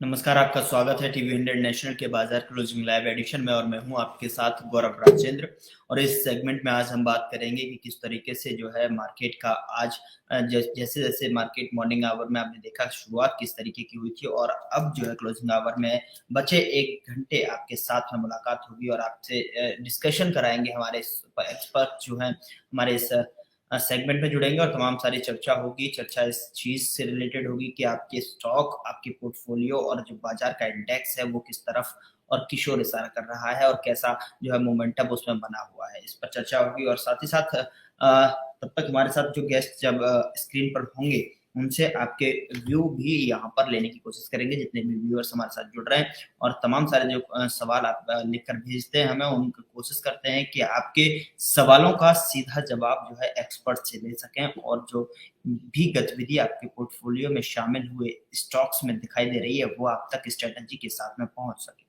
नमस्कार, आपका स्वागत है टीवी इंडिया नेशनल के बाजार क्लोजिंग लाइव एडिशन में और मैं हूं आपके साथ गौरव राजेंद्र। और इस सेगमेंट में आज हम बात करेंगे कि किस तरीके से जो है मार्केट का आज जैसे-जैसे मार्केट मॉर्निंग आवर में आपने देखा शुरुआत किस तरीके की हुई थी और अब जो है क्लोजिंग आवर में बचे 1 घंटे आपके साथ में मुलाकात होगी और आपसे डिस्कशन कराएँगे हमारे एक्सपर्ट जो हैं हमारे इस सेगमेंट में जुड़ेंगे और तमाम सारी चर्चा होगी। चर्चा इस चीज़ से रिलेटेड होगी कि आपके स्टॉक, आपके पोर्टफोलियो और जो बाजार का इंडेक्स है वो किस तरफ और किस ओर इशारा कर रहा है और कैसा जो है मोमेंटम उसमें बना हुआ है। इस पर चर्चा होगी और साथ ही साथ तब तक हमारे साथ जो गेस्ट जब स्क्रीन पर होंगे, उनसे आपके व्यू भी यहाँ पर लेने की कोशिश करेंगे, जितने भी व्यूअर्स हमारे साथ जुड़ रहे हैं और तमाम सारे जो सवाल आप लिखकर भेजते हैं हमें, उनकी कोशिश करते हैं कि आपके सवालों का सीधा जवाब जो है एक्सपर्ट से ले सकें और जो भी गतिविधि आपके पोर्टफोलियो में शामिल हुए स्टॉक्स में दिखाई दे रही है, वो आप तक स्ट्रैटेजी के साथ में पहुँच सके।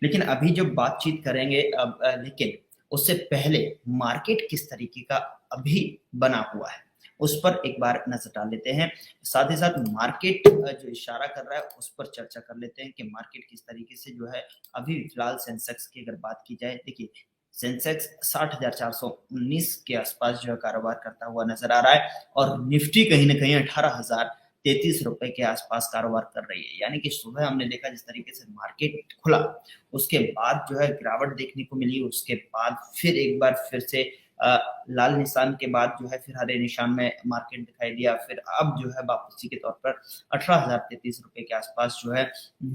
लेकिन अभी जो बातचीत करेंगे लेकिन उससे पहले मार्केट किस तरीके का अभी बना हुआ है, उस पर एक बार नज़र डाल लेते हैं। साथ ही साथ मार्केट जो इशारा कर रहा है, उस पर चर्चा कर लेते हैं कि मार्केट किस तरीके से जो है अभी फिलहाल सेंसेक्स की अगर बात की जाए, देखिए सेंसेक्स 60,419 के आसपास जो है कारोबार करता हुआ नज़र आ रहा है और निफ्टी कहीं न कहीं 18,033 रुपए के आसपास कारोबार कर रही है। यानी कि सुबह हमने देखा जिस तरीके से मार्केट खुला, उसके बाद जो है गिरावट देखने को मिली, उसके बाद फिर एक बार फिर से लाल निशान के बाद जो है फिर हरे निशान में मार्केट दिखाई दिया। फिर अब जो है वापसी के तौर पर 18,033 रुपए के आसपास जो है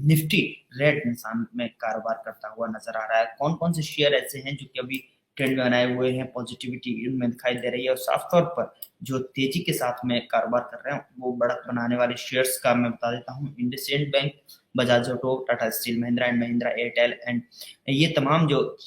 निफ्टी रेड निशान में कारोबार करता हुआ नज़र आ रहा है। कौन-कौन से शेयर ऐसे हैं जो कि अभी ट्रेंड में बनाए हुए हैं, पॉजिटिविटी इनमें दिखाई दे रही है और साफ तौर पर जो तेज़ी के साथ में कारोबार कर रहे हैं, वो बढ़त बनाने वाले शेयर्स का मैं बता देता हूँ। IndusInd bank, Bajaj auto, Tata steel, Mahindra and Mahindra, Airtel and ये तमाम जो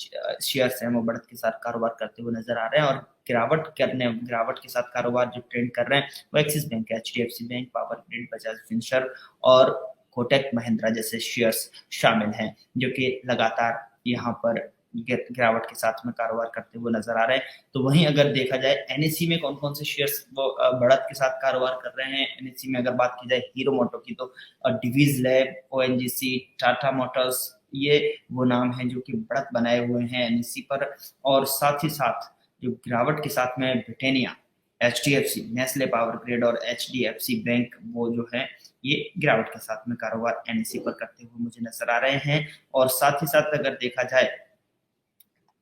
शेयर्स हैं वो बढ़त के साथ कारोबार करते हुए नज़र आ रहे हैं और गिरावट के साथ कारोबार जो ट्रेंड कर रहे हैं, वो axis bank, HDFC bank, power grid, Bajaj Finserv और कोटक महिंद्रा जैसे शेयर्स शामिल हैं, जो कि लगातार यहाँ पर गिरावट के साथ में कारोबार करते हुए नज़र आ रहे हैं। तो वहीं अगर देखा जाए एनएसई में कौन-कौन से शेयर्स वो बढ़त के साथ कारोबार कर रहे हैं, एनएसई में अगर बात की जाए हीरो मोटो की तो Divi's lab, ONGC, Tata Motors ये वो नाम हैं जो कि बढ़त बनाए हुए हैं एनएसई पर और साथ ही साथ जो गिरावट के साथ में Britannia, HDFC, Nestle power grid और एचडीएफसी बैंक वो जो है ये गिरावट के साथ में कारोबार एनएसई पर करते हुए मुझे नज़र आ रहे हैं। और साथ ही साथ अगर देखा जाए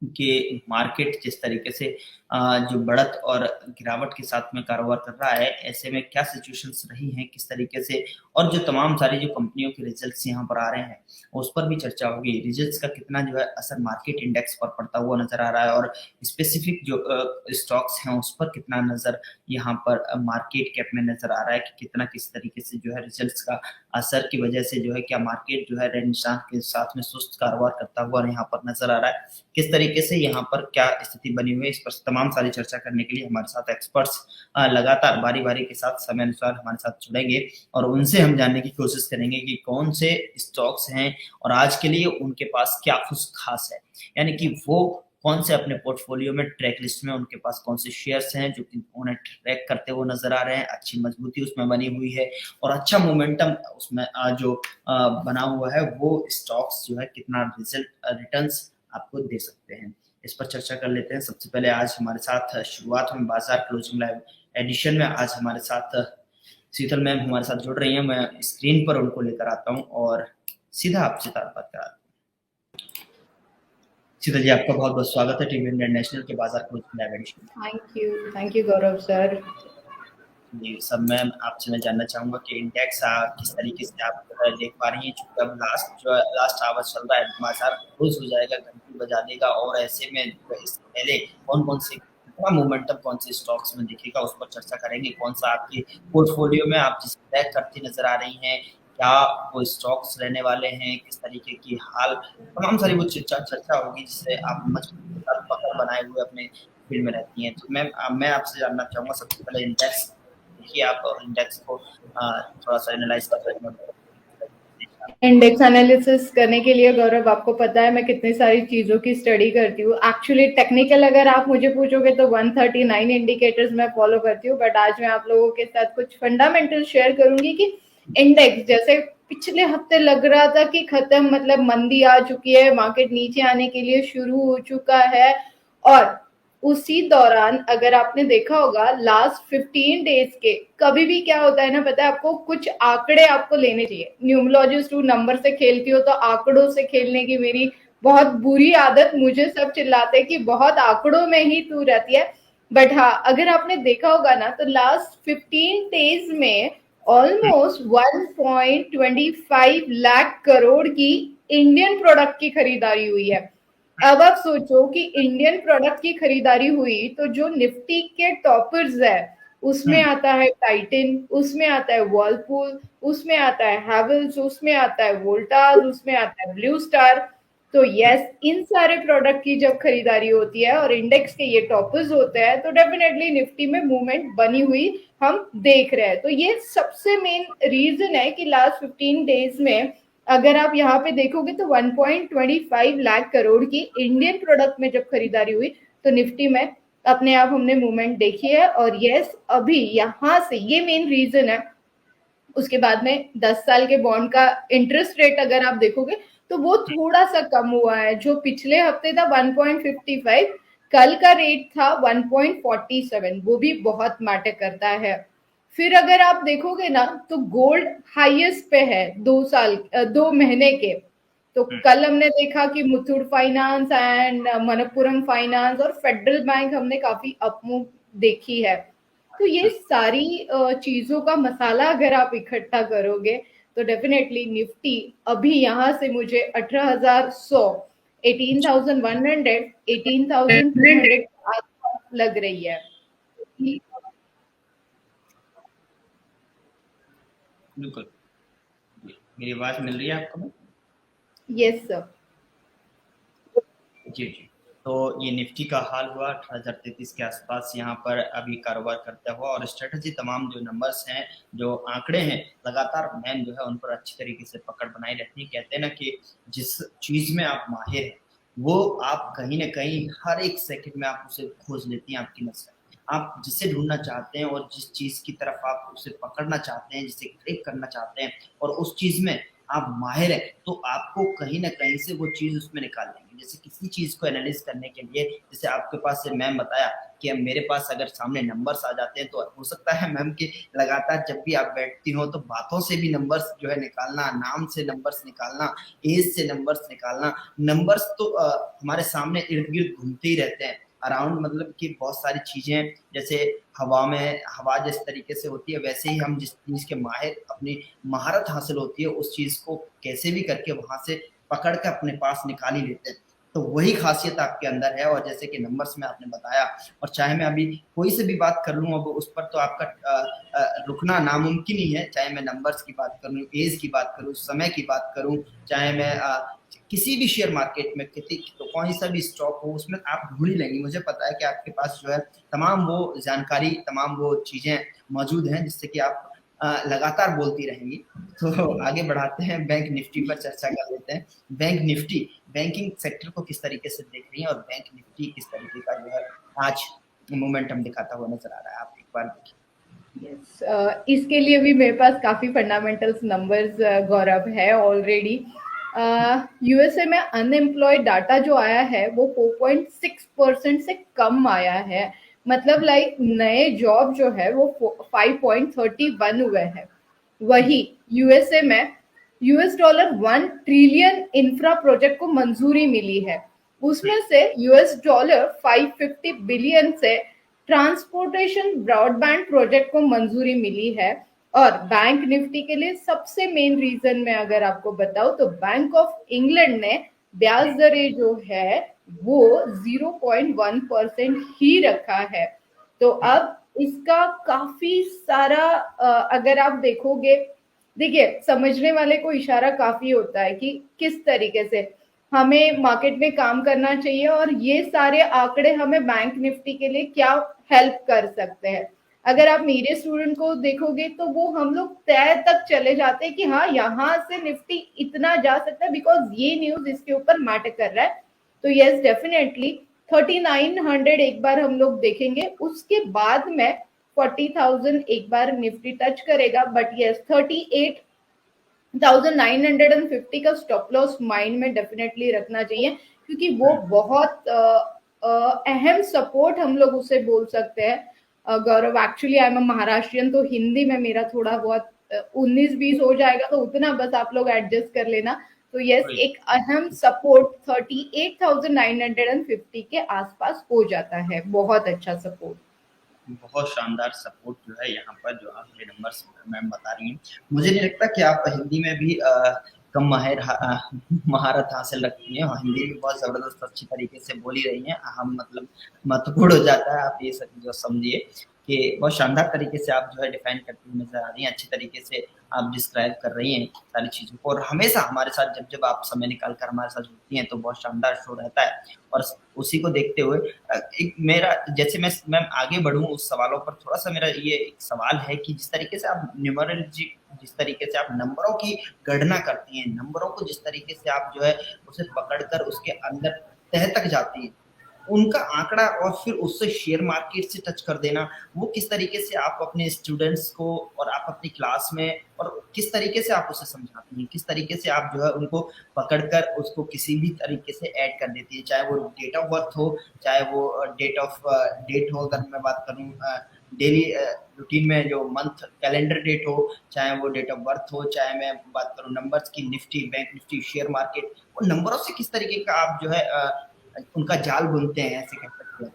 कि मार्केट जिस तरीके से जो बढ़त और गिरावट के साथ में कारोबार कर रहा है, ऐसे में क्या सिचुएशंस रही हैं, किस तरीके से और जो तमाम सारी जो कंपनियों के रिजल्ट्स यहाँ पर आ रहे हैं, उस पर भी चर्चा होगी। रिजल्ट्स का कितना जो है असर मार्केट इंडेक्स पर पड़ता हुआ नज़र आ रहा है और स्पेसिफिक जो स्टॉक्स हैं, उस पर कितना नज़र यहाँ पर मार्केट कैप में नज़र आ रहा है कि कितना किस तरीके से जो है रिजल्ट्स का असर की वजह से जो है क्या मार्केट जो है रेड निशान के साथ में सुस्त कारोबार करता हुआ यहाँ पर नज़र आ रहा है। किस तरीके से यहाँ पर क्या स्थिति बनी हुई है, इस पर तमाम सारी चर्चा करने के लिए हमारे साथ एक्सपर्ट्स लगातार बारी-बारी के साथ समय अनुसार हमारे साथ जुड़ेंगे और उनसे हम जानने की कोशिश करेंगे कि कौन से स्टॉक्स हैं और आज के लिए उनके पास क्या कुछ खास है। यानी कि वो कौन से अपने पोर्टफोलियो में ट्रैक लिस्ट में उनके पास कौन से शेयर्स हैं जो कि उन्हें ट्रैक करते हुए नज़र आ रहे हैं, अच्छी मजबूती उसमें बनी हुई है और अच्छा मोमेंटम उसमें जो बना हुआ है, वो स्टॉक्स जो है कितना रिटर्न्स आपको दे सकते हैं। इस पर चर्चा कर लेते हैं। सबसे पहले आज हमारे साथ शुरुआत में बाजार क्लोजिंग लाइव एडिशन में आज हमारे साथ शीतल मैम हमारे साथ जुड़ रही हैं। मैं स्क्रीन पर उनको लेकर आता हूँ और सीधा आपसे बात कराता हूँ। शीतल जी, आपका बहुत-बहुत स्वागत है टीवी इंडिया नेशनल के बाजार क्लोजिंग लाइव एडिशन में। Thank you Gaurav sir. जी, सब मैम आपसे मैं जानना चाहूँगा कि इंडेक्स किस तरीके से आप देख पा रही हैं? चूँकि अब लास्ट आवर चल रहा है, बाजार क्लोज़ हो जाएगा, घंटी बजा देगा और ऐसे में इससे पहले कौन-कौन से कितना मोमेंटम कौन से स्टॉक्स में दिखेगा, उस पर चर्चा करेंगे। कौन-सा आपके पोर्टफोलियो में आप जिसे ट्रैक करती नज़र आ रही हैं, क्या वो स्टॉक्स रहने वाले हैं, किस तरीके की हाल तमाम सारी वो चर्चा होगी जिससे आप मजबूती के साथ पकड़ बनाए हुए अपने फील्ड में रहती हैं। तो मैम मैं आपसे जानना चाहूँगा सबसे पहले इंडेक्स देखिए आप इंडेक्स को थोड़ा-सा एनालाइज़ कर रहे हैं। इंडेक्स एनालिसिस करने के लिए गौरव आपको पता है मैं कितनी सारी चीज़ों की स्टडी करती हूँ। एक्चुअली टेक्निकल अगर आप मुझे पूछोगे तो 139 इंडिकेटर्स मैं फॉलो करती हूँ, बट आज मैं आप लोगों के साथ कुछ फंडामेंटल शेयर करूंगी कि इंडेक्स जैसे पिछले हफ्ते लग रहा था कि खत्म, मतलब मंदी आ चुकी है, मार्केट नीचे आने के लिए शुरू हो चुका है। और उसी दौरान अगर आपने देखा होगा लास्ट 15 डेज के, कभी भी क्या होता है ना, पता है आपको, कुछ आंकड़े आपको लेने चाहिए। न्यूमरोलॉजिस्ट हूँ, नंबर से खेलती हो, तो आंकड़ों से खेलने की मेरी बहुत बुरी आदत, मुझे सब चिल्लाते हैं कि बहुत आंकड़ों में ही तू रहती है। बट हाँ, अगर आपने देखा होगा ना, तो लास्ट 15 डेज में ऑलमोस्ट 1.25 लाख करोड़ की इंडियन प्रोडक्ट की खरीदारी हुई है। अब आप सोचो कि इंडियन प्रोडक्ट की खरीदारी हुई, तो जो निफ्टी के टॉपर्स है, उसमें आता है टाइटन, उसमें आता है वर्लपूल, उसमें आता है हैवेल्स, उसमें आता है वोल्टास, उसमें आता है ब्लू स्टार। तो यस, इन सारे प्रोडक्ट की जब खरीदारी होती है और इंडेक्स के ये टॉपर्स होते हैं, तो डेफिनेटली निफ्टी में मूवमेंट बनी हुई हम देख रहे हैं। तो ये सबसे मेन रीजन है कि लास्ट 15 डेज में अगर आप यहाँ पे देखोगे तो 1.25 लाख करोड़ की इंडियन प्रोडक्ट में जब खरीदारी हुई, तो निफ्टी में अपने आप हमने मूवमेंट देखी है। और यस, अभी यहाँ से ये मेन रीजन है। उसके बाद में 10 साल के बॉन्ड का इंटरेस्ट रेट अगर आप देखोगे, तो वो थोड़ा सा कम हुआ है। जो पिछले हफ्ते था 1.55, कल का रेट था 1.47, वो भी बहुत मैटर करता है। फिर अगर आप देखोगे ना, तो गोल्ड हाईएस्ट पे है 2 साल 2 महीने के। तो कल हमने देखा कि Muthoot finance and Manappuram finance और फेडरल बैंक हमने काफी अपमूव देखी है। तो ये सारी चीजों का मसाला अगर आप इकट्ठा करोगे, तो डेफिनेटली निफ्टी अभी यहाँ से मुझे 18,100, 18,100, 18,200 आसपास लग रही है। बिल्कुल। मेरी आवाज मिल रही है आपको? Yes sir. जी जी। तो ये निफ्टी का हाल हुआ 18,033 के आसपास यहाँ पर अभी कारोबार करता हुआ, और स्ट्रेटजी तमाम जो नंबर्स हैं, जो आंकड़े हैं, लगातार मैम जो है उन पर अच्छी तरीके से पकड़ बनाई रहती है। कहते हैं ना कि जिस चीज में आप माहिर हैं, वो आप कहीं ना कहीं हर एक सेकंड में आप उसे खोज लेती हैं आपकी नजर। आप जिसे ढूंढना चाहते हैं और जिस चीज की तरफ आप उसे पकड़ना चाहते हैं, जिसे क्लिक करना चाहते हैं, और उस चीज में आप माहिर हैं, तो आपको कहीं ना कहीं से वो चीज उसमें निकाल लेंगे। जैसे किसी चीज को एनालिस करने के लिए, जैसे आपके पास से मैम बताया कि अब मेरे पास अगर सामने नंबर्स आ जाते हैं, तो हो सकता है मैम कि लगातार जब भी आप बैठती हो, तो बातों से भी नंबर्स जो है निकालना, नाम से नंबर्स निकालना, एज से नंबर्स निकालना। नंबर्स तो हमारे सामने इर्द गिर्द घूमते ही रहते हैं अराउंड, मतलब कि बहुत सारी चीजें, जैसे हवा में, हवा जिस तरीके से होती है, वैसे ही हम जिस चीज के माहिर, अपनी महारत हासिल होती है, उस चीज को कैसे भी करके वहां से पकड़ के अपने पास निकाल ही लेते हैं। तो वही खासियत आपके अंदर है। और जैसे कि नंबर्स में आपने बताया, और चाहे मैं अभी कोई से भी बात कर लूँ, अब उस पर तो आपका रुकना नामुमकिन ही है। चाहे मैं नंबर्स की बात करूँ, एज की बात करूँ, समय की बात करूँ, चाहे मैं किसी भी शेयर मार्केट में किसी तो कौन सा भी स्टॉक हो, उसमें आप ढूंढ ही लेंगे। मुझे पता है कि आपके पास जो है तमाम वो जानकारी, तमाम वो चीजें मौजूद हैं, जिससे कि आप लगातार बोलती रहेंगी। तो आगे बढ़ाते हैं, बैंक निफ्टी पर चर्चा कर लेते हैं। बैंक निफ्टी बैंकिंग सेक्टर को किस तरीके से देख रही हैं, और बैंक निफ्टी किस तरीके का जो है आज मोमेंटम दिखाता हुआ नजर आ रहा है, आप एक बार देखिए। यस, इसके लिए भी मेरे पास काफी फंडामेंटल्स नंबर्स गौरव है ऑलरेडी। यूएसए में अनएम्प्लॉयड डाटा जो आया है वो 4.6% से कम आया है। मतलब लाइक नए जॉब जो है वो 5.31 हुए हैं। वही यूएसए में $1 ट्रिलियन इंफ्रा प्रोजेक्ट को मंजूरी मिली है। उसमें से $550 बिलियन से ट्रांसपोर्टेशन ब्रॉडबैंड प्रोजेक्ट को मंजूरी मिली है। और बैंक निफ्टी के लिए सबसे मेन रीजन में अगर आपको बताऊं, तो बैंक ऑफ इंग्लैंड ने ब्याज दरें जो है वो 0.1% ही रखा है। तो अब इसका काफी सारा अगर आप देखोगे, देखिए समझने वाले को इशारा काफी होता है कि किस तरीके से हमें मार्केट में काम करना चाहिए, और ये सारे आंकड़े हमें बैंक निफ्टी के लिए क्या हेल्प कर सकते हैं। अगर आप मेरे स्टूडेंट को देखोगे, तो वो हम लोग तय तक चले जाते हैं कि हाँ, यहाँ से निफ्टी इतना जा सकता है, बिकॉज ये न्यूज इसके ऊपर मैटर कर रहा है। तो यस, डेफिनेटली 3900 एक बार हम लोग देखेंगे, उसके बाद में 40,000 एक बार निफ्टी टच करेगा। बट यस, 38 1950 का स्टॉप लॉस माइंड में डेफिनेटली रखना चाहिए, क्योंकि वो बहुत अहम सपोर्ट हम लोग उसे बोल सकते हैं। गौरव, एक्चुअली आई एम महाराष्ट्रियन, तो हिंदी में मेरा थोड़ा बहुत 19-20 हो जाएगा, तो उतना बस आप लोग एडजस्ट कर लेना। तो यस, वही, एक अहम सपोर्ट 38,950 के आसपास हो जाता है, बहुत अच्छा सपोर्ट। बहुत शानदार सपोर्ट जो है यहाँ पर जो आप ये नंबर्स मैम बता रही हैं। मुझे नहीं लगता कि आप हिंदी में भी कम महारत हासिल रखती हैं, और हिंदी भी बहुत ज़बरदस्त अच्छी तरीके से बोल ही रही हैं। हम मतलब महत्वपूर्ण हो जाता है, आप ये सब जो समझिए कि बहुत शानदार तरीके से आप जो है डिफाइन करती हुई नज़र आ रही हैं, अच्छी तरीके से आप डिस्क्राइब कर रही हैं सारी चीज़ों को, और हमेशा हमारे साथ जब आप समय निकाल कर हमारे साथ जुड़ती हैं तो बहुत शानदार शो रहता है। और उसी को देखते हुए एक मेरा, जैसे मैं आगे बढ़ूँ उस सवालों पर, थोड़ा-सा मेरा ये एक सवाल है कि जिस तरीके से आप न्यूमरोलॉजी, जिस तरीके से आप नंबरों की गणना करती हैं, नंबरों को जिस तरीके से आप जो है उसे पकड़कर उसके अंदर तह तक जाती हैं, उनका आंकड़ा और फिर उससे शेयर मार्केट से टच कर देना, वो किस तरीके से आप अपने स्टूडेंट्स को और आप अपनी क्लास में, और किस तरीके से आप उसे समझाती हैं, किस तरीके से आप जो है उनको पकड़कर उसको किसी भी तरीके से ऐड कर देती है, चाहे वो डेट ऑफ बर्थ हो, चाहे वो डेट हो, अगर मैं बात करूँ डेली रूटीन में जो मंथ कैलेंडर डेट हो, चाहे वो डेट ऑफ बर्थ हो, चाहे मैं बात करूँ नंबर्स की, Nifty, bank Nifty, share market, उन नंबरों से किस तरीके का आप जो है उनका जाल बुनते हैं, ऐसे कह सकते हैं।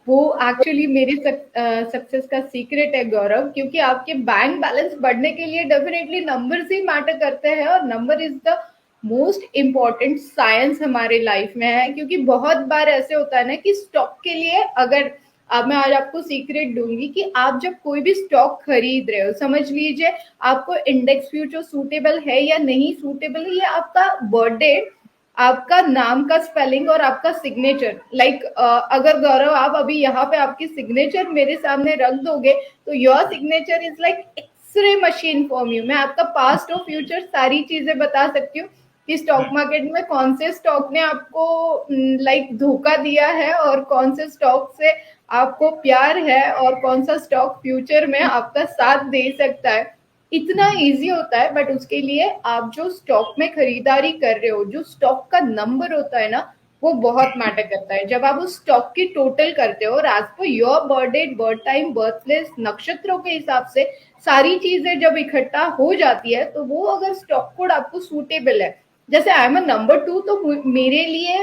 वो एक्चुअली मेरी सक्सेस का सीक्रेट है गौरव, क्योंकि आपके बैंक बैलेंस बढ़ने के लिए डेफिनेटली नंबर्स ही मैटर करते हैं, और number is the most important science हमारे लाइफ में है। क्योंकि बहुत बार ऐसे होता है ना कि स्टॉक के लिए, अगर अब मैं आज आपको सीक्रेट दूंगी कि आप जब कोई भी स्टॉक खरीद रहे हो, समझ लीजिए आपको इंडेक्स फ्यूचर सूटेबल है या नहीं सूटेबल है, ये आपका बर्थडे, आपका नाम का स्पेलिंग और आपका सिग्नेचर, लाइक अगर गौरव आप अभी यहाँ पे आपकी सिग्नेचर मेरे सामने रख दोगे, तो your signature is like x-ray machine for you. मैं आपका पास्ट और फ्यूचर सारी चीजें बता सकती हूँ कि स्टॉक मार्केट में कौन से स्टॉक ने आपको लाइक धोखा दिया है, और कौन से स्टॉक से आपको प्यार है, और कौन सा स्टॉक फ्यूचर में आपका साथ दे सकता है। इतना इजी होता है, बट उसके लिए आप जो स्टॉक में खरीदारी कर रहे हो, जो स्टॉक का नंबर होता है ना, वो बहुत मैटर करता है। जब आप उस स्टॉक की टोटल करते हो और as per your birth date, birth time, birth place, नक्षत्रों के हिसाब से सारी चीजें जब इकट्ठा हो जाती है, तो वो अगर स्टॉक कोड आपको सूटेबल है, जैसे आई एम नंबर 2, तो मेरे लिए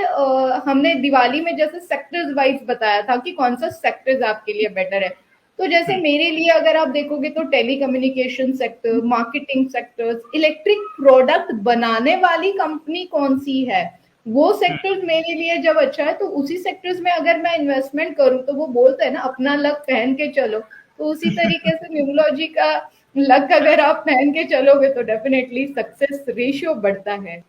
हमने दिवाली में जैसे सेक्टर्स वाइज बताया था कि कौन सा सेक्टर्स आपके लिए बेटर है। तो जैसे मेरे लिए अगर आप देखोगे तो telecommunication sector, marketing sectors, electric product बनाने वाली कंपनी कौन सी है, वो सेक्टर्स मेरे लिए जब अच्छा है, तो उसी सेक्टर्स में अगर मैं इन्वेस्टमेंट करूं, तो वो बोलते हैं ना अपना लक पहन के चलो, तो उसी तरीके से न्यूमरोलॉजी का लक अगर आप पहन के चलोगे तो डेफिनेटली सक्सेस रेशियो बढ़ता है।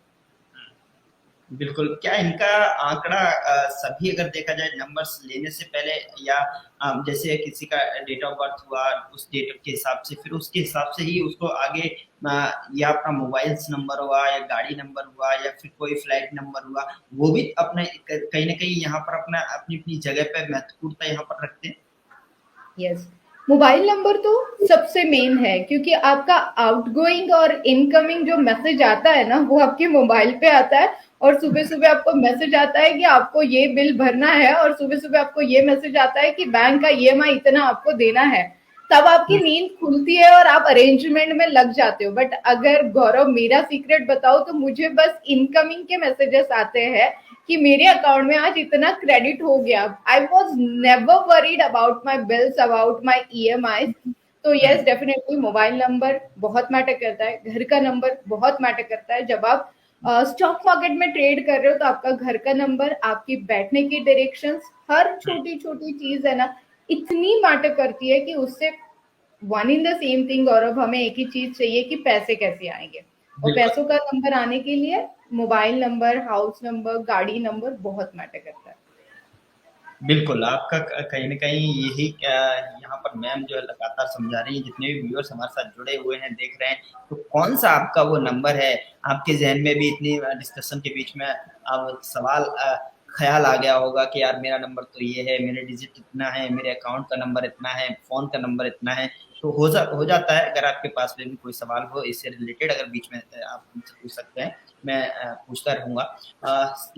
बिल्कुल, क्या इनका आंकड़ा सभी अगर देखा जाए नंबर्स लेने से पहले, या जैसे किसी का डेट ऑफ बर्थ हुआ, उस डेट के हिसाब से, फिर उसके हिसाब से ही उसको आगे या अपना मोबाइल नंबर हुआ, या गाड़ी नंबर हुआ, या फिर कोई फ्लाइट नंबर हुआ, वो भी अपने कहीं ना कहीं यहाँ पर अपना अपनी अपनी जगह पे महत्वपूर्णता यहाँ पर रखते हैं। यस, मोबाइल नंबर तो सबसे मेन है, क्योंकि आपका आउटगोइंग और इनकमिंग जो मैसेज आता है ना, वो आपके मोबाइल पे आता है। और सुबह सुबह आपको मैसेज आता है कि आपको ये बिल भरना है, और सुबह सुबह आपको ये मैसेज आता है कि बैंक का ईएमआई इतना आपको देना है। तब आपकी नींद खुलती है और आप अरेंजमेंट में लग जाते हो। बट अगर गौरव मेरा सीक्रेट बताओ, तो मुझे बस इनकमिंग के मैसेजेस आते हैं कि मेरे अकाउंट में आज इतना क्रेडिट हो गया। I was never worried about my bills, about my EMI. तो यस, डेफिनेटली मोबाइल नंबर बहुत मैटर करता है, घर का नंबर बहुत मैटर करता है। जब आप स्टॉक मार्केट में ट्रेड कर रहे हो, तो आपका घर का नंबर, आपकी बैठने की डायरेक्शन, हर छोटी छोटी चीज है ना, इतनी मैटर करती है कि उससे one in the same thing Gaurav, हमें एक ही चीज चाहिए कि पैसे कैसे आएंगे। और बिल्कुल, पैसों का नंबर आने के लिए मोबाइल नंबर, हाउस नंबर, गाड़ी नंबर बहुत मैटर करता है। बिल्कुल, आपका कहीं न कहीं यही यहाँ पर मैम जो है लगातार समझा रही हैं, जितने भी व्यूअर्स हमारे साथ जुड़े हुए हैं, देख रहे हैं, तो कौन-सा आपका वो नंबर है, आपके ज़हन में भी इतनी डिस्कशन के बीच में अब सवाल ख़्याल आ गया होगा कि यार मेरा नंबर तो ये है, मेरे डिजिट इतना है, मेरे अकाउंट का नंबर इतना है, फ़ोन का नंबर इतना है। तो हो जाता है। अगर आपके पास में भी कोई सवाल हो इससे रिलेटेड, अगर बीच में आप मुझसे पूछ सकते हैं, मैं पूछता रहूँगा।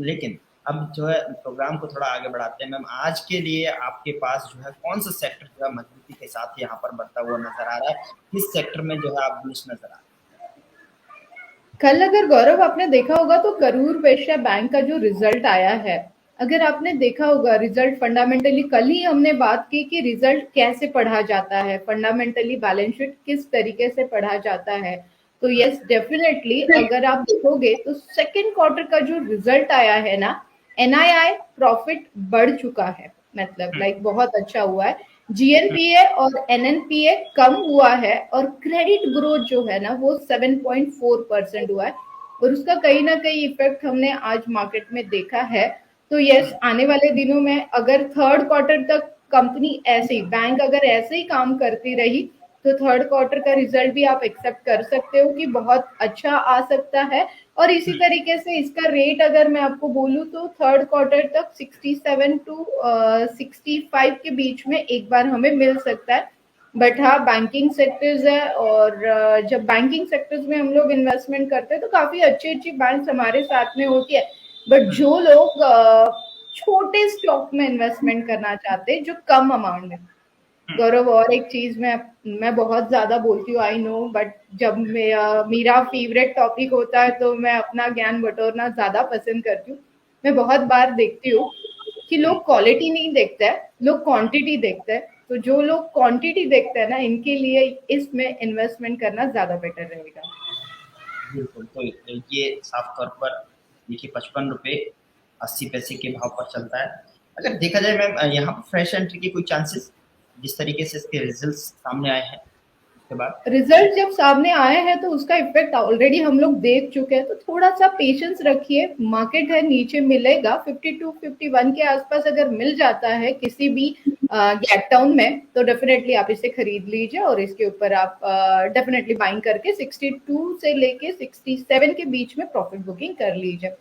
लेकिन अब जो है प्रोग्राम को थोड़ा आगे बढ़ाते हैं। मैम, आज के लिए आपके पास जो है कौन सा सेक्टर जो है मजबूती के साथ यहाँ पर बढ़ता हुआ नजर आ रहा है? किस सेक्टर में जो है आप बुलिश नजर आ रहे हैं? कल अगर गौरव आपने देखा होगा तो करूर वैश्य बैंक का जो रिजल्ट आया है, अगर आपने देखा होगा रिजल्ट फंडामेंटली, कल ही हमने बात की कि रिजल्ट कैसे पढ़ा जाता है, फंडामेंटली बैलेंस शीट किस तरीके से पढ़ा जाता है। तो यस डेफिनेटली अगर आप देखोगे तो सेकेंड क्वार्टर का जो रिजल्ट आया है ना, एनआईआई प्रॉफिट बढ़ चुका है, मतलब लाइक बहुत अच्छा हुआ है। जीएनपीए और एनएनपीए कम हुआ है और क्रेडिट ग्रोथ जो है ना वो 7.4% हुआ है, और उसका कहीं ना कहीं इफेक्ट हमने आज मार्केट में देखा है। तो यस, आने वाले दिनों में अगर थर्ड क्वार्टर तक कंपनी ऐसे ही, बैंक अगर ऐसे ही काम करती रही, तो थर्ड क्वार्टर का रिजल्ट भी आप एक्सेप्ट कर सकते हो कि बहुत अच्छा आ सकता है। और इसी तरीके से इसका रेट अगर मैं आपको बोलूं तो थर्ड क्वार्टर तक 67 टू 65 के बीच में एक बार हमें मिल सकता है। बट हाँ, बैंकिंग सेक्टर्स है, और जब बैंकिंग सेक्टर्स में हम लोग इन्वेस्टमेंट करते हैं तो काफी अच्छी अच्छी बैंक्स हमारे साथ में होती है। बट जो लोग छोटे स्टॉक में इन्वेस्टमेंट करना चाहते हैं जो कम अमाउंट में, गौरव और एक चीज मैं बहुत ज्यादा बोलती हूँ, आई नो, बट जब मेरा फेवरेट टॉपिक होता है तो मैं अपना ज्ञान बटोरना ज्यादा पसंद करती हूँ। मैं बहुत बार देखती हूँ कि लोग क्वालिटी नहीं देखते हैं, लोग क्वांटिटी देखते हैं। तो जो लोग क्वांटिटी देखते हैं ना, इनके लिए इसमें इन्वेस्टमेंट करना ज्यादा बेटर रहेगा। बिल्कुल। तो ये साफ तौर पर देखिए 55 रुपये 80 पैसे के भाव पर चलता है। अगर देखा जाए मैम, यहाँ पर फ्रेश एंट्री के कोई चांसेस, जिस तरीके से इसके रिजल्ट्स सामने आए हैं उसके बाद? रिजल्ट जब सामने आए हैं तो उसका इफेक्ट ऑलरेडी हम लोग देख चुके हैं, तो थोड़ा सा पेशेंस रखिए। मार्केट है, नीचे मिलेगा 52 51 के आसपास अगर मिल जाता है किसी भी गैप डाउन में, तो डेफिनेटली आप इसे खरीद लीजिए और इसके ऊपर आप डेफिनेटली बाइंग करके 62 से लेके 67 के बीच में प्रॉफिट बुकिंग कर लीजिए।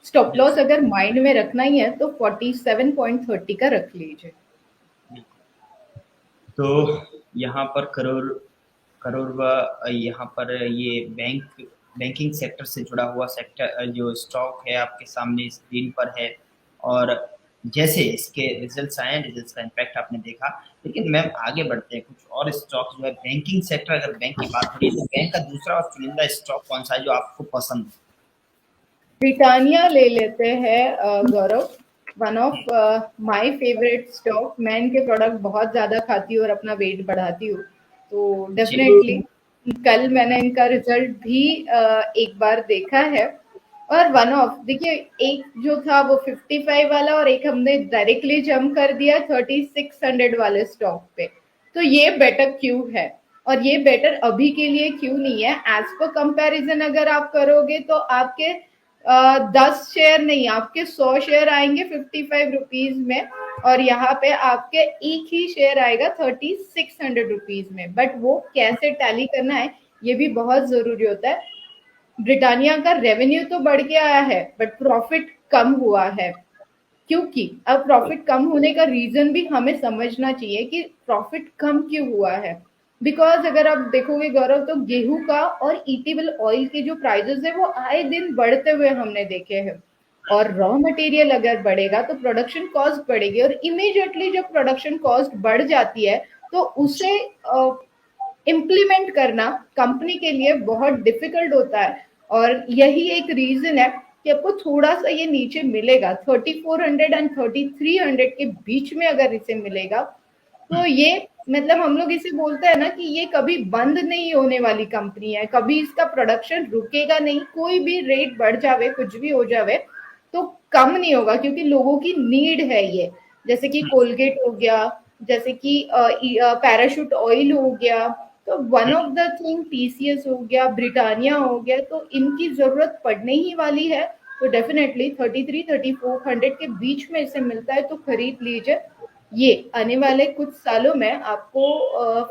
स्टॉप लॉस अगर माइंड में रखना ही है तो 47.30 का रख लीजिए। तो यहाँ पर करोड़ करोड़ यहाँ पर ये बैंकिंग सेक्टर से जुड़ा हुआ सेक्टर जो स्टॉक है आपके सामने स्क्रीन पर है। और जैसे इसके रिजल्ट्स आए, रिजल्ट्स का इम्पैक्ट आपने देखा। लेकिन मैम आगे बढ़ते हैं, कुछ और स्टॉक जो है बैंकिंग सेक्टर, अगर बैंक की बात करें तो बैंक का दूसरा और चुनिंदा स्टॉक कौन सा है जो आपको पसंद है? ब्रिटानिया ले लेते हैं Gaurav, one of my favourite stock. मैं इनके प्रोडक्ट बहुत ज़्यादा खाती हूँ और अपना वेट बढ़ाती हूँ, तो जी। डेफिनेटली कल मैंने इनका रिजल्ट भी एक बार देखा है। और वन ऑफ, देखिए, एक जो था वो 55 वाला और एक हमने डायरेक्टली जंप कर दिया 3600 वाले स्टॉक पे। तो ये बेटर क्यों है, और ये बेटर अभी के लिए क्यों नहीं है? एज पर कंपैरिजन अगर आप करोगे तो आपके 10 शेयर नहीं, आपके 100 शेयर आएंगे 55 रुपीज में, और यहाँ पे आपके एक ही शेयर आएगा 3600 रुपीज में। बट वो कैसे टैली करना है ये भी बहुत जरूरी होता है। ब्रिटानिया का रेवेन्यू तो बढ़ के आया है बट प्रॉफिट कम हुआ है, क्योंकि अब प्रॉफिट कम होने का रीजन भी हमें समझना चाहिए कि प्रॉफिट कम क्यों हुआ है। बिकॉज अगर आप देखोगे गौरव तो गेहूं का और ईटेबल ऑयल के जो प्राइसेस है वो आए दिन बढ़ते हुए हमने देखे हैं, और रॉ मटेरियल अगर बढ़ेगा तो प्रोडक्शन कॉस्ट बढ़ेगी, और इमीडिएटली जब प्रोडक्शन कॉस्ट बढ़ जाती है तो उसे इम्प्लीमेंट करना कंपनी के लिए बहुत डिफिकल्ट होता है। और यही एक रीजन है कि आपको थोड़ा सा ये नीचे मिलेगा 3400 एंड 3300 के बीच में, अगर इसे मिलेगा तो ये मतलब हम लोग इसे बोलते हैं ना कि ये कभी बंद नहीं होने वाली कंपनी है, कभी इसका प्रोडक्शन रुकेगा नहीं। कोई भी रेट बढ़ जावे, कुछ भी हो जावे, तो कम नहीं होगा, क्योंकि लोगों की नीड है ये। जैसे कि कोलगेट हो गया, जैसे कि पैराशूट ऑयल हो गया, तो one of the thing TCS हो गया, ब्रिटानिया हो गया, तो इनकी जरूरत पड़ने ही वाली है। तो डेफिनेटली 33-3400 के बीच में इसे मिलता है तो खरीद लीजिए। ये आने वाले कुछ सालों में आपको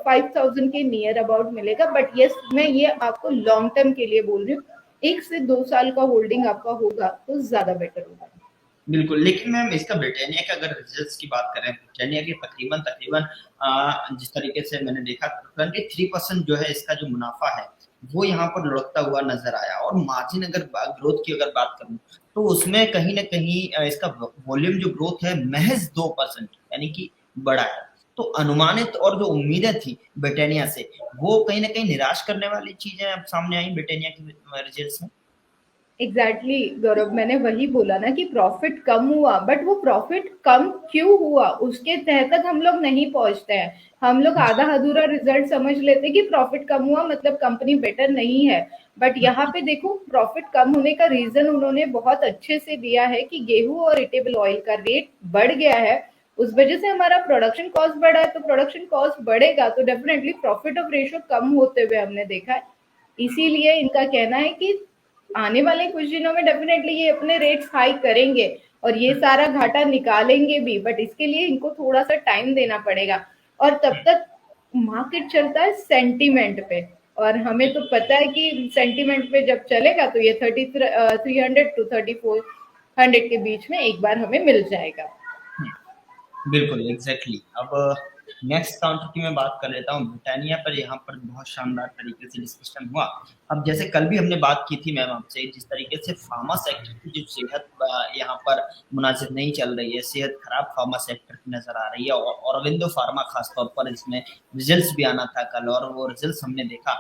5000 के नियर अबाउट मिलेगा। बट यस, मैं ये आपको लॉन्ग टर्म के लिए बोल रही हूँ, 1 से 2 साल का होल्डिंग आपका होगा तो ज्यादा बेटर होगा। बिल्कुल, लेकिन मैम इसका ब्रिटानिया के अगर रिजल्ट्स की बात करें, ब्रिटानिया के तकरीबन जिस तरीके से मैंने देखा 23% जो है इसका जो मुनाफ़ा है, वो यहाँ पर लुढ़कता हुआ नज़र आया और मार्जिन अगर ग्रोथ की अगर बात करूँ, तो उसमें कहीं न कहीं इसका वॉल्यूम जो ग्रोथ है महज़ 2% यानी कि बढ़ा है। तो अनुमानित और जो उम्मीदें थी ब्रिटानिया से, वो कहीं न कहीं निराश करने वाली चीज़ें अब सामने आई ब्रिटानिया के रिजल्ट्स में। एग्जैक्टली गौरव, मैंने वही बोला ना कि प्रॉफिट कम हुआ, बट वो प्रॉफिट कम क्यों हुआ उसके तह तक हम लोग नहीं पहुंचते हैं। हम लोग आधा अधूरा रिजल्ट समझ लेते हैं कि प्रॉफिट कम हुआ मतलब कंपनी बेटर नहीं है। बट यहाँ पे देखो, प्रॉफिट कम होने का रीजन उन्होंने बहुत अच्छे से दिया है कि गेहूं और इटेबल ऑयल का रेट बढ़ गया है, उस वजह से हमारा प्रोडक्शन कॉस्ट बढ़ा है। तो प्रोडक्शन कॉस्ट बढ़ेगा तो डेफिनेटली प्रॉफिट ऑफ रेशो कम होते हुए हमने देखा है। इसीलिए इनका कहना है कि आने वाले कुछ दिनों में डेफिनेटली ये अपने रेट्स हाई करेंगे और ये सारा घाटा निकालेंगे भी, बट इसके लिए इनको थोड़ा सा टाइम देना पड़ेगा। और तब तक मार्केट चलता है सेंटीमेंट पे, और हमें तो पता है कि सेंटीमेंट पे जब चलेगा तो ये 300 टू 3400 के बीच में एक बार हमें मिल जाएगा। बिल्कुल, एग्ज़ैक्टली। अब नेक्स्ट काउंटर की मैं बात कर लेता हूँ, ब्रिटानिया पर यहाँ पर बहुत शानदार तरीके से डिस्कशन हुआ। अब जैसे कल भी हमने बात की थी मैम आपसे, जिस तरीके से फ़ार्मा सेक्टर की जो सेहत यहाँ पर मुनासिब नहीं चल रही है, सेहत खराब फ़ार्मा सेक्टर की नज़र आ रही है और ऑरोबिंदो फ़ार्मा ख़ास तौर पर इसमें रिज़ल्ट्स भी आना था कल और वो रिज़ल्ट्स हमने देखा।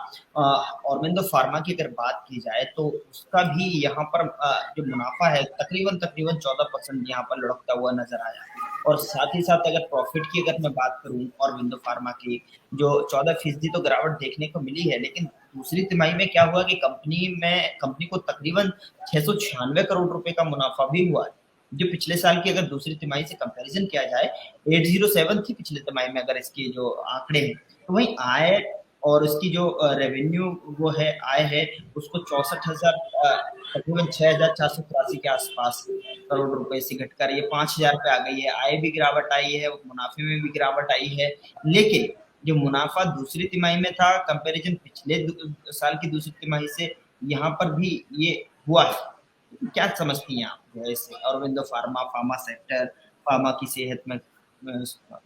ऑरोबिंदो फ़ार्मा की अगर बात की जाए तो उसका भी यहाँ पर जो मुनाफ़ा है तकरीबन 14% यहाँ पर लुढ़कता हुआ नज़र आया। और साथ ही साथ अगर प्रॉफिट की अगर मैं बात करूँ ऑरोबिंदो फार्मा की, जो 14% तो गिरावट देखने को मिली है, लेकिन दूसरी तिमाही में क्या हुआ कि कंपनी को तकरीबन 696 करोड़ रुपए का मुनाफा भी हुआ है, जो पिछले साल की अगर दूसरी तिमाही से कंपैरिजन किया जाए 807 थी पिछले तिमाही में अगर इसके जो आंकड़े हैं, तो वहीं आय और उसकी जो रेवेन्यू वो है आय है उसको 64,000 तकरीबन 6,483 के आसपास करोड़ रुपए से घटकर ये 5,000 पे आ गई है। आय भी गिरावट आई है, मुनाफे में भी गिरावट आई है, लेकिन जो मुनाफा दूसरी तिमाही में था कंपैरिजन पिछले साल की दूसरी तिमाही से यहाँ पर भी ये हुआ है। क्या समझती हैं आप जो है इससे Aurobindo pharma pharma sector pharma की सेहत में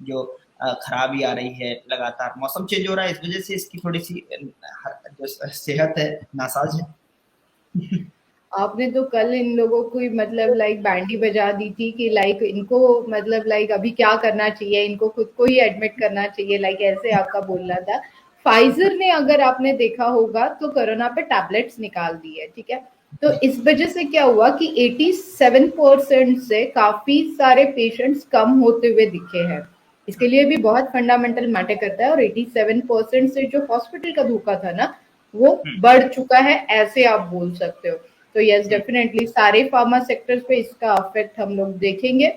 जो खराबी आ रही है लगातार मौसम चेंज हो रहा है इस वजह से इसकी थोड़ी सी जो सेहत है नासाज है। आपने तो कल इन लोगों को मतलब लाइक बैंडी बजा दी थी कि लाइक इनको मतलब लाइक अभी क्या करना चाहिए, इनको खुद को ही एडमिट करना चाहिए, लाइक ऐसे आपका बोलना था। फाइजर ने, अगर आपने देखा होगा तो कोरोना पे टैबलेट्स निकाल दी है, ठीक है। तो इस वजह से क्या हुआ कि 87% से काफी सारे पेशेंट्स कम होते हुए दिखे हैं। इसके लिए भी बहुत फंडामेंटल मैटर करता है, और 87% से जो हॉस्पिटल का धोखा था ना, वो बढ़ चुका है, ऐसे आप बोल सकते हो। तो यस, डेफिनेटली सारे फार्मा सेक्टर्स पे इसका इफेक्ट हम लोग देखेंगे,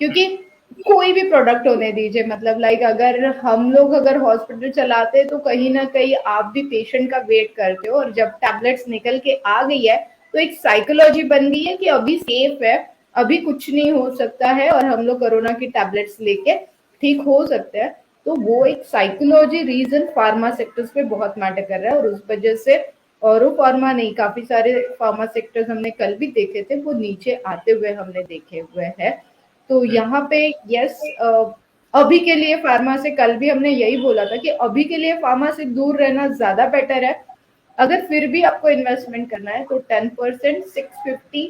क्योंकि कोई भी प्रोडक्ट होने दीजिए, मतलब लाइक अगर हम लोग अगर हॉस्पिटल चलाते हैं तो कहीं ना कहीं आप भी पेशेंट का वेट करते हो, और जब टैबलेट्स निकल के आ गई है तो एक साइकोलॉजी बन गई है कि अभी सेफ है, अभी कुछ नहीं हो सकता है, और हम लोग कोरोना की टैबलेट्स लेके ठीक हो सकते हैं। तो वो एक साइकोलॉजी रीजन फार्मा सेक्टर्स पे बहुत मैटर कर रहा है, और उस वजह से और वो फार्मा नहीं, काफी सारे फार्मा सेक्टर्स हमने कल भी देखे थे, वो नीचे आते हुए हमने देखे हुए हैं। तो यहाँ पे यस, अभी के लिए फार्मा से, कल भी हमने यही बोला था कि अभी के लिए फार्मा से दूर रहना ज्यादा बेटर है। अगर फिर भी आपको इन्वेस्टमेंट करना है तो 10% 650,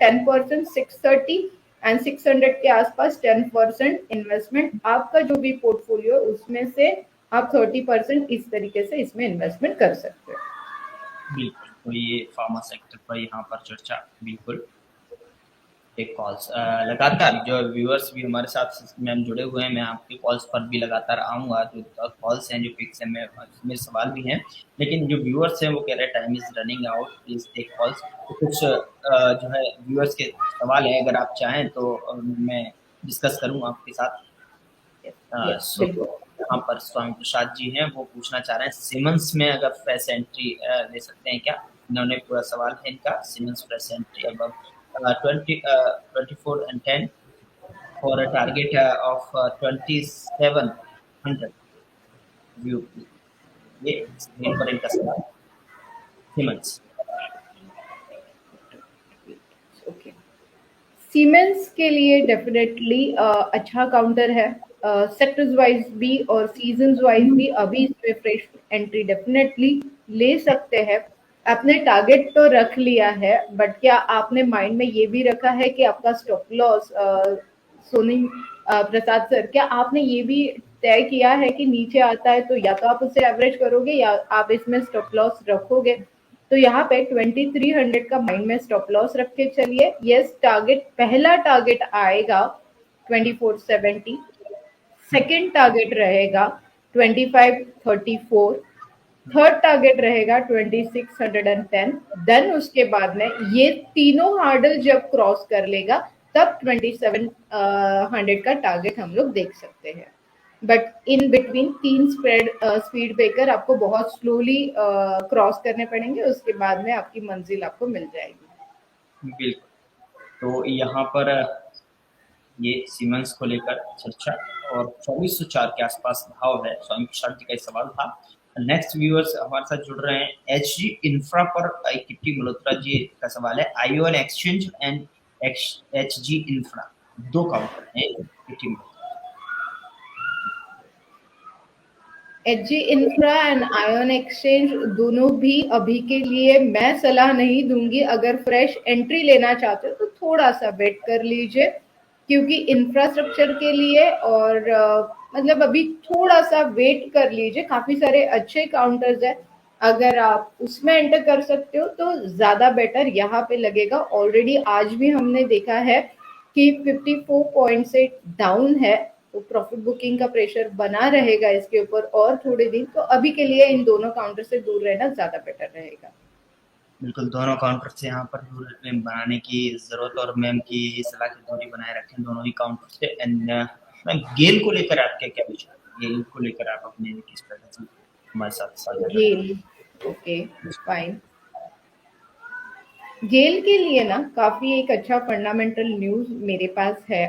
10% 630 एंड 600 के आसपास 10% इन्वेस्टमेंट, आपका जो भी पोर्टफोलियो उसमें से आप 30% इस तरीके से इसमें इन्वेस्टमेंट कर सकते हो। बिल्कुल, तो ये फार्मा सेक्टर पर यहाँ पर चर्चा बिल्कुल एक कॉल्स लगातार जो व्यूअर्स भी हमारे साथ मैम जुड़े हुए हैं, मैं आपके कॉल्स पर भी लगातार आऊँगा, जो कॉल्स हैं, जो पिक्स हैं, मैं मेरे सवाल भी हैं, लेकिन जो व्यूअर्स हैं वो कह रहे हैं time is running out, please take calls. तो कुछ जो है व्यूअर्स के सवाल हैं, अगर आप चाहें तो मैं डिस्कस करूँ आपके साथ। यस, सो बिल्कुल। यहाँ पर स्वामी प्रसाद जी हैं, वो पूछना चाह रहे हैं सीमेंस में अगर फ्रेश एंट्री ले सकते हैं क्या? इन्होंने पूरा सवाल है इनका, siemens fresh entry above 24 and 10 for a target of 2700 view. ये स्क्रीन पर इनका सवाल सीमेंस। ओके, सीमेंस के लिए डेफिनेटली अच्छा काउंटर है, सेक्टर्स वाइज भी और सीजन्स वाइज भी अभी इसमें फ्रेश एंट्री डेफिनेटली ले सकते हैं। आपने टारगेट तो रख लिया है, बट क्या आपने माइंड में ये भी रखा है कि आपका स्टॉप लॉस, सोनी प्रसाद सर, क्या आपने ये भी तय किया है कि नीचे आता है तो या तो आप उसे एवरेज करोगे या आप इसमें स्टॉप लॉस रखोगे? तो यहाँ पे 2300 का माइंड में स्टॉप लॉस रख के चलिए। यस, टारगेट, पहला टारगेट आएगा 2470, सेकंड टारगेट रहेगा 2534, थर्ड टारगेट रहेगा 2610। देन उसके बाद में ये तीनों हार्डल जब क्रॉस कर लेगा तब 2700 का टारगेट हम लोग देख सकते हैं। बट इन बिटवीन तीन स्पीड ब्रेकर आपको बहुत स्लोली क्रॉस करने पड़ेंगे, उसके बाद में आपकी मंजिल आपको मिल जाएगी। बिल्कुल। तो यहाँ पर ये सीमेंस को लेकर चर्चा और 2404 के आसपास भाव है। स्वामी प्रसाद जी का सवाल था। नेक्स्ट व्यूअर्स हमारे साथ जुड़ रहे हैं। एचजी इंफ्रा पर कीर्ति मल्होत्रा जी का सवाल है। ION exchange and HG infra, दो काउंटर हैं Kirti Malhotra. HG infra and ION exchange दोनों भी अभी के लिए मैं सलाह नहीं दूंगी। अगर फ्रेश एंट्री लेना चाहते हो तो थोड़ा सा वेट कर लीजिए, क्योंकि इंफ्रास्ट्रक्चर के लिए और मतलब अभी थोड़ा सा वेट कर लीजिए। काफी सारे अच्छे काउंटर्स है, अगर आप उसमें एंटर कर सकते हो तो ज्यादा बेटर यहाँ पे लगेगा। ऑलरेडी आज भी हमने देखा है कि 54 पॉइंट से डाउन है, तो प्रॉफिट बुकिंग का प्रेशर बना रहेगा इसके ऊपर और थोड़े दिन। तो अभी के लिए इन दोनों काउंटर से दूर रहना ज्यादा बेटर रहेगा। बिल्कुल, दोनों काउंटर से यहाँ पर दूरी बनाने की जरूरत, और मैम की सलाह की दूरी बनाए रखें दोनों ही काउंटर से। एंड मैम, गेल को लेकर आपके क्या विचार? गेल को लेकर आप अपने किस तरह से हमारे साथ साझा करें? गेल, ओके, फाइन। गेल के लिए ना काफी एक अच्छा फंडामेंटल न्यूज मेरे पास है।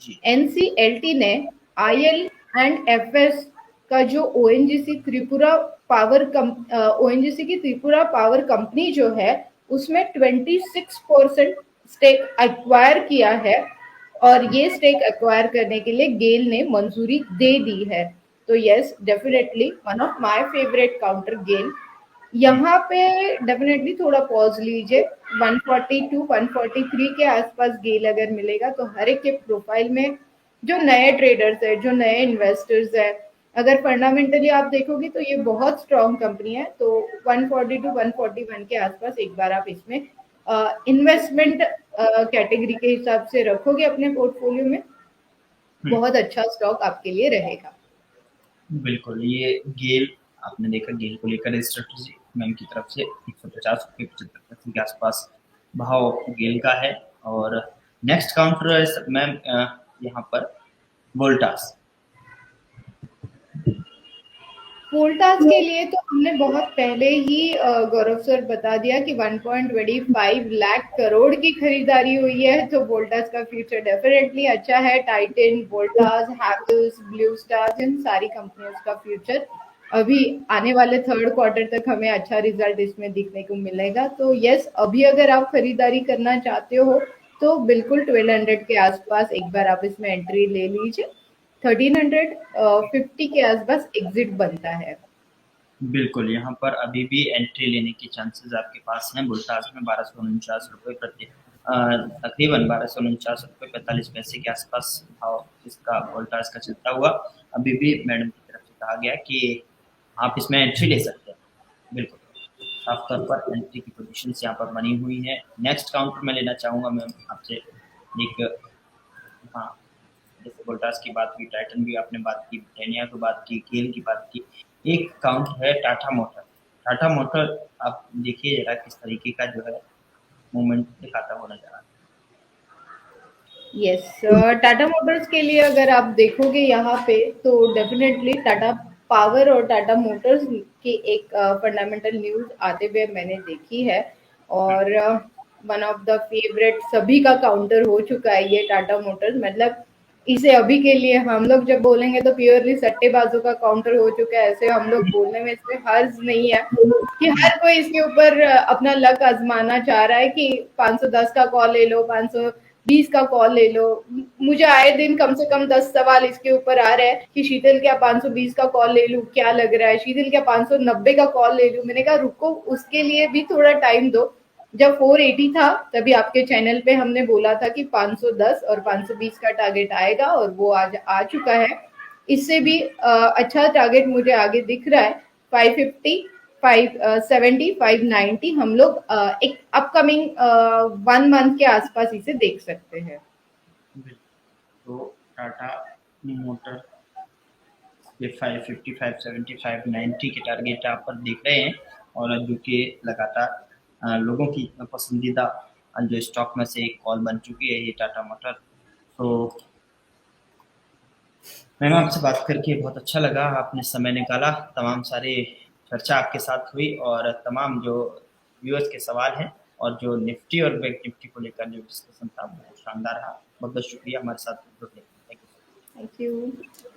जी। एनसीएलटी ने आईएल एंड एफएस का जो ओएनजीसी त्रिपुरा पावर ओएनजीसी की त्रिपुरा पावर कंपनी जो है उसमें 26% स्टेक एक्वायर किया है, और ये स्टेक एक्वायर करने के लिए गेल ने मंजूरी दे दी है। तो yes, definitely one of my favourite counter GAIL. यहाँ पे डेफिनेटली थोड़ा पॉज लीजिए। 142 143 के आसपास गेल अगर मिलेगा तो हर एक के प्रोफाइल में जो नए ट्रेडर्स है, जो नए इन्वेस्टर्स है, अगर फंडामेंटली आप देखोगे तो ये बहुत स्ट्रॉन्ग कंपनी है। तो 142 141 के आसपास एक बार आप इसमें इन्वेस्टमेंट कैटेगरी के हिसाब से रखोगे अपने पोर्टफोलियो में, बहुत अच्छा स्टॉक आपके लिए रहेगा। बिल्कुल, ये गेल आपने देखा, गेल को लेकर स्ट्रेटजी मैम की तरफ से 150 रुपये 75 पैसे के आसपास भाव गेल का है। और नेक्स्ट काउंटर मैम यहाँ पर वोल्टास। वोल्टास के लिए तो हमने बहुत पहले ही गौरव सर बता दिया कि 1.25 लाख करोड़ की खरीदारी हुई है, तो वोल्टास का फ्यूचर डेफिनेटली अच्छा है। Titan, Voltas, Havells, Blue Star, इन सारी कंपनियों का फ्यूचर अभी आने वाले थर्ड क्वार्टर तक हमें अच्छा रिजल्ट इसमें दिखने को मिलेगा। तो यस, अभी अगर आप खरीदारी करना चाहते हो तो बिल्कुल 1200 के आसपास एक बार आप इसमें एंट्री ले लीजिए। 1350 के आसपास एग्जिट बनता है। बिल्कुल, यहाँ पर अभी भी एंट्री लेने के चांसेस आपके पास हैं। वोल्टास में 1249 रुपये प्रति तकरीबन 1249 रुपये 45 पैसे के आसपास भाव इसका वोल्टास का चलता हुआ। अभी भी मैडम की तरफ से कहा गया कि आप इसमें एंट्री ले सकते हैं। बिल्कुल, साफ तौर पर एंट्री की पोजीशन यहाँ पर बनी हुई है। नेक्स्ट काउंटर में लेना चाहूँगा मैम आपसे एक, हाँ, जैसे वोल्टास की बात की, टाइटन भी आपने बात की, ब्रिटानिया की बात की, गेल की बात की, एक काउंटर है टाटा मोटर। टाटा मोटर आप देखिए जरा किस तरीके का जो है मूवमेंट दिखाता हुआ नजर आ रहा है। यस, टाटा मोटर्स के लिए अगर आप देखोगे यहाँ पे तो डेफिनेटली टाटा पावर और टाटा मोटर्स की एक फंडामेंटल न्यूज आते हुए मैंने देखी है, और वन ऑफ द फेवरेट सभी का काउंटर हो चुका है ये टाटा मोटर्स। मतलब इसे अभी के लिए हम लोग जब बोलेंगे तो प्योरली सट्टेबाजों का काउंटर हो चुका है। ऐसे हम लोग बोलने में इसमें हर्ज नहीं है कि हर कोई इसके ऊपर अपना लक आजमाना चाह रहा है कि 510 का कॉल ले लो, 20 का कॉल ले लो। मुझे आए दिन कम से कम 10 सवाल इसके ऊपर आ रहे हैं कि शीतल क्या 520 का कॉल ले लूं, क्या लग रहा है, शीतल क्या 590 का कॉल ले लूं। मैंने कहा रुको, उसके लिए भी थोड़ा टाइम दो। जब 480 था तभी आपके चैनल पे हमने बोला था कि 510 और 520 का टारगेट आएगा, और वो आज आ चुका है। इससे भी अच्छा टारगेट मुझे आगे दिख रहा है। 550, 570, 590 हम लोग एक अपकमिंग 1 मंथ के आसपास इसे देख सकते हैं। तो टाटा मोटर के 550, 570, 590 के टारगेट आप पर देख रहे हैं, और जो कि लगातार लोगों की पसंदीदा जो स्टॉक में से एक कॉल बन चुकी है ये टाटा मोटर। तो मैम आपसे बात करके बहुत अच्छा लगा, आपने समय निकाला, तमाम सारी चर्चा आपके साथ हुई, और तमाम जो व्यूअर्स के सवाल हैं और जो निफ्टी और बैंक निफ्टी को लेकर जो डिस्कशन था वो शानदार रहा। बहुत बहुत शुक्रिया हमारे साथ जुड़ने के लिए। Thank you. Thank you.